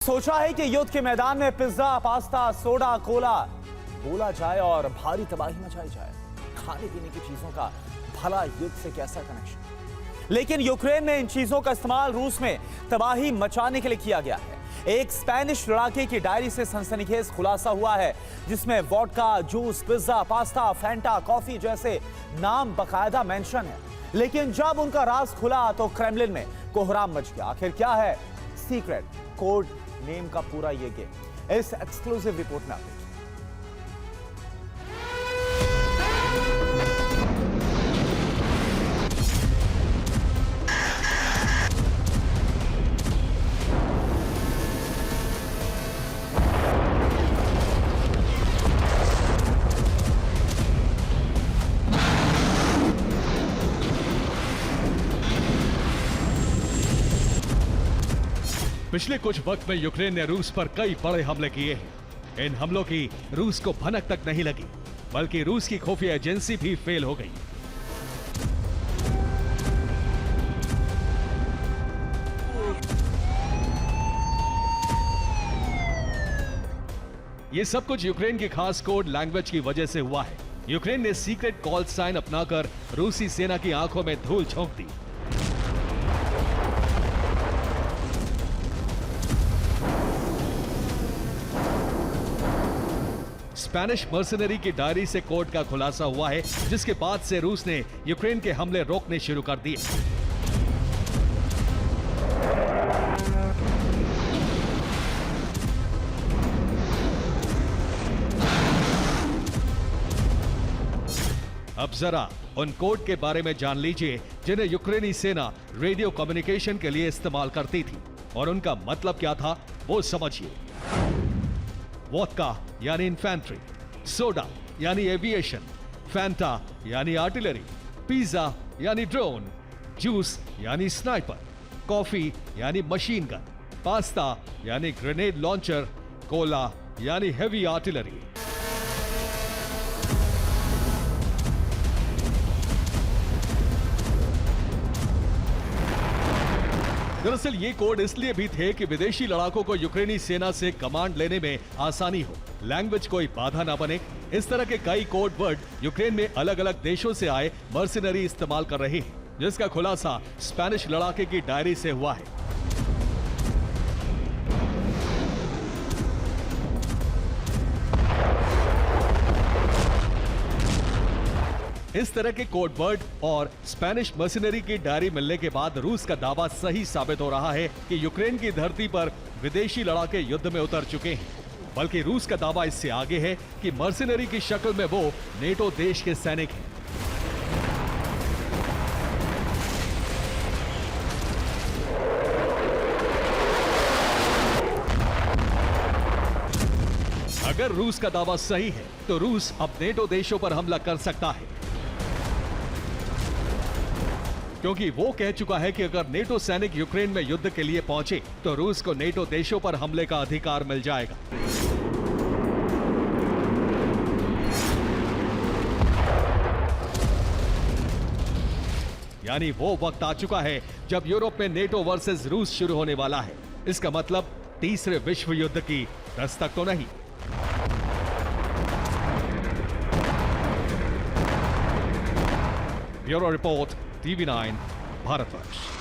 सोचा है कि युद्ध के मैदान में पिज्जा, पास्ता, सोडा, कोला बोला जाए और भारी तबाही मचाई जाए। खाने पीने की चीजों का भला युद्ध से कैसा कनेक्शन? लेकिन यूक्रेन में इन चीजों का इस्तेमाल रूस में तबाही मचाने के लिए किया गया है। एक स्पेनिश लड़ाके की डायरी से सनसनीखेज खुलासा हुआ है, जिसमें vodka, juice, pizza, pasta, Fanta, coffee जैसे नाम बकायदा मेंशन है। लेकिन जब उनका राज खुला तो क्रेमलिन में कोहराम मच गया। आखिर क्या है सीक्रेट कोड नेम का पूरा ये गेम? इस एक्सक्लूसिव रिपोर्ट में आप देखिए। पिछले कुछ वक्त में यूक्रेन ने रूस पर कई बड़े हमले किए हैं। इन हमलों की रूस को भनक तक नहीं लगी, बल्कि रूस की खुफिया एजेंसी भी फेल हो गई। ये सब कुछ यूक्रेन की खास कोड लैंग्वेज की वजह से हुआ है। यूक्रेन ने सीक्रेट कॉल साइन अपनाकर रूसी सेना की आंखों में धूल झोंक दी। स्पेनिश मर्सनरी की डायरी से कोड का खुलासा हुआ है, जिसके बाद से रूस ने यूक्रेन के हमले रोकने शुरू कर दिए। अब जरा उन कोड के बारे में जान लीजिए जिन्हें यूक्रेनी सेना रेडियो कम्युनिकेशन के लिए इस्तेमाल करती थी, और उनका मतलब क्या था वो समझिए। वोडका यानी इन्फेंट्री, सोडा यानी एविएशन, फैंटा यानी आर्टिलरी, पिज्जा यानी ड्रोन, जूस यानी स्नाइपर, कॉफी यानी मशीन गन, पास्ता यानी ग्रेनेड लॉन्चर, कोला यानी हेवी आर्टिलरी। दरअसल ये कोड इसलिए भी थे कि विदेशी लड़ाकों को यूक्रेनी सेना से कमांड लेने में आसानी हो, लैंग्वेज कोई बाधा ना बने। इस तरह के कई कोड वर्ड यूक्रेन में अलग अलग देशों से आए मर्सिनरी इस्तेमाल कर रहे हैं, जिसका खुलासा स्पेनिश लड़ाके की डायरी से हुआ है। इस तरह के कोड वर्ड और स्पेनिश मर्सिनरी की डायरी मिलने के बाद रूस का दावा सही साबित हो रहा है कि यूक्रेन की धरती पर विदेशी लड़ाके युद्ध में उतर चुके हैं। बल्कि रूस का दावा इससे आगे है कि मर्सिनरी की शक्ल में वो नेटो देश के सैनिक हैं। अगर रूस का दावा सही है तो रूस अब नेटो देशों पर हमला कर सकता है, क्योंकि वो कह चुका है कि अगर नेटो सैनिक यूक्रेन में युद्ध के लिए पहुंचे तो रूस को नेटो देशों पर हमले का अधिकार मिल जाएगा। यानी वो वक्त आ चुका है जब यूरोप में नेटो वर्सेस रूस शुरू होने वाला है। इसका मतलब तीसरे विश्व युद्ध की दस्तक तो नहीं। Bureau report, TV9 Bharatvarsh.